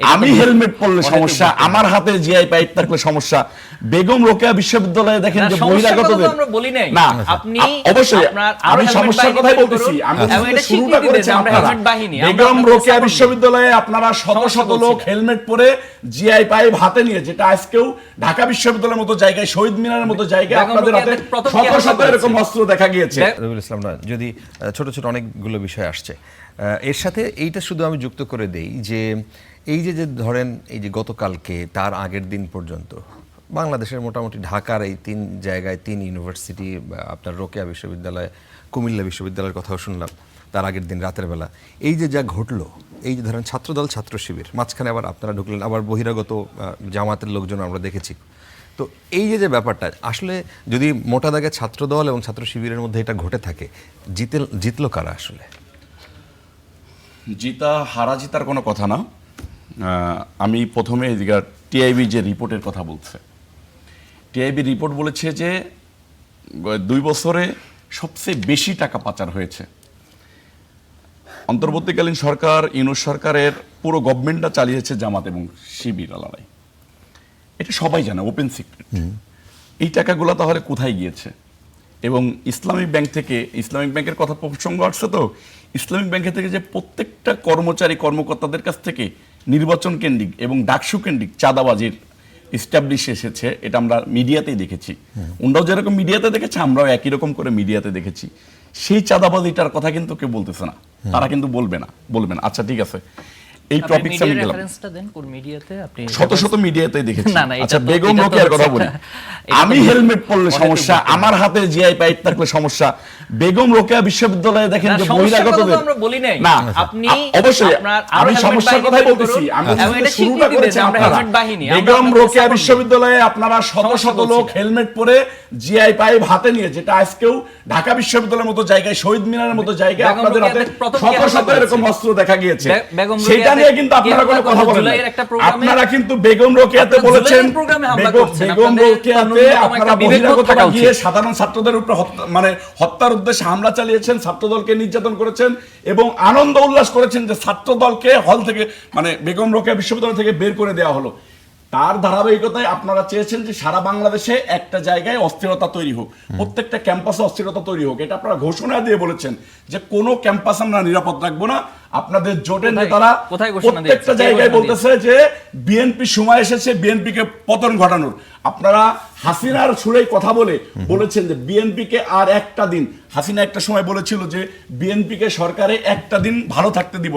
আমি হেলমেট পরলে সমস্যা, আমার হাতে জিআই পাইপ থাকলে সমস্যা। বেগম রোকেয়া বিশ্ববিদ্যালয়ে দেখেন যে বহিরাগতদের, আমরা বলি নাই, না আপনি অবশ্যই আমি সমস্যার কথাই বলতেছি। আমি শুরুটা করেছি আপনারা বেগম রোকেয়া বিশ্ববিদ্যালয়ে আপনারা শত শত লোক হেলমেট পরে জিআই পাইপ হাতে নিয়ে, যেটা আজকেও ঢাকা বিশ্ববিদ্যালয়ের মতো জায়গায়, শহীদ মিনারের মতো জায়গায় আপনাদের হাতে শত শত এরকম অস্ত্র দেখা গিয়েছে। রবিউল ইসলাম নয়, যদি ছোট ছোট অনেকগুলো বিষয় আসছে, এর সাথে এইটা শুধু আমি যুক্ত করে দেই যে এই যে ধরেন এই যে গতকালকে তার আগের দিন পর্যন্ত বাংলাদেশের মোটামুটি ঢাকার এই 3 জায়গায় 3 ইউনিভার্সিটি, আপনার রোকেয়া বিশ্ববিদ্যালয়, কুমিল্লা বিশ্ববিদ্যালয়ের কথাও শুনলাম তার আগের দিন রাতের বেলা, এই যে যা ঘটলো, এই যে ধরেন ছাত্রদল ছাত্র শিবির, মাঝখানে আবার আপনারা ঢুকলেন, আবার বহিরাগত জামাতের লোকজন আমরা দেখেছি। তো এই যে ব্যাপারটা আসলে যদি মোটা দাগে ছাত্রদল এবং ছাত্র শিবিরের মধ্যে এটা ঘটে থাকে, জিতলো কারা আসলে? হারা জিতার কোনো কথা না। আমি প্রথমে এদিকে টিআইবি যে রিপোর্টের কথা বলছে, টিআইবি রিপোর্ট বলেছে যে 2 বছরে সবচেয়ে বেশি টাকা পাচার হয়েছে। অন্তর্বর্তীকালীন সরকার, ইউনূস সরকারের পুরো গভর্নমেন্টটা চালিয়েছে জামাত এবং শিবির আলাদাই, এটা সবাই জানে, ওপেন সিক্রেট। এই টাকাগুলো তাহলে কোথায় গিয়েছে? এবং ইসলামিক ব্যাংক থেকে, ইসলামিক ব্যাংকের কথা প্রসঙ্গ আসছে, তো ইসলামিক ব্যাংকের থেকে যে প্রত্যেকটা কর্মচারী কর্মকর্তাদের কাছ থেকে নির্বাচন কেন্দ্রিক এবং ডাকসু কেন্দ্রিক চাঁদাবাজির এস্টাবলিশ এসেছে, এটা আমরা মিডিয়াতেই দেখেছি। ওনারাও যেরকম মিডিয়াতে দেখেছে, আমরাও একই রকম করে মিডিয়াতে দেখেছি। সেই চাঁদাবাজিটার কথা কিন্তু কেউ বলতেছে না, তারা কিন্তু বলবে না। আচ্ছা ঠিক আছে, এই টপিকস আমি গেলাম, শত শত মিডিয়াতে দেখেছি। আচ্ছা বেগম রোকেয়ার কথা বলি, আমি হেলমেট পরলে সমস্যা, আমার হাতে জিআই পাইপ থাকলে সমস্যা। বেগম রোকেয়া বিশ্ববিদ্যালয়ে দেখেন যে বহিরাগতদের, আমরা বলি নাই, না আপনি অবশ্যই আমি সমস্যার কথাই বলতেছি। আমি শুরুটা করেছি আপনারা বেগম রোকেয়া বিশ্ববিদ্যালয়ে আপনারা শত শত লোক হেলমেট পরে জিআই পাইপ হাতে নিয়ে, যেটা আজকেও ঢাকা বিশ্ববিদ্যালয়ের মতো জায়গায়, শহীদ মিনারের মতো জায়গায় আপনাদের হাতে শত শত এরকম অস্ত্র দেখা গিয়েছে। সেটা নিয়ে কিন্তু আপনারা কোনো কথা বলেন না। আপনারা কিন্তু বেগম রোকেয়াতে বলেছেন, বেগম রোকেয়াতে আপনারা বহিরাগতরা গিয়ে সাধারণ ছাত্রদের উপর মানে হত্যার উদ্দেশ্যে হামলা চালিয়েছেন, ছাত্রদলকে নির্যাতন করেছেন এবং আনন্দ উল্লাস করেছেন যে ছাত্রদলকে হল থেকে, মানে বেগম রোকেয়া বিশ্ববিদ্যালয় থেকে বের করে দেওয়া হলো। তার ধারাবাহিকতায় আপনারা চেয়েছেন যে সারা বাংলাদেশে একটা জায়গায় অস্থিরতা তৈরি হোক, প্রত্যেকটা ক্যাম্পাসে অস্থিরতা তৈরি হোক। এটা আপনারা ঘোষণা দিয়ে বলেছেন যে কোনো ক্যাম্পাস আমরা নিরাপদ রাখবো না। আপনাদের জোটের নেতারা প্রত্যেকটা জায়গায় বলতেছে যে বিএনপি সময় এসেছে বিএনপিকে পতন ঘটানোর। আপনারা হাসিনার সুরেই কথা বলেছেন যে বিএনপিকে আর একটা দিন, হাসিনা একটা সময় বলেছিল যে বিএনপিকে সরকারে একটা দিন ভালো থাকতে দিব না।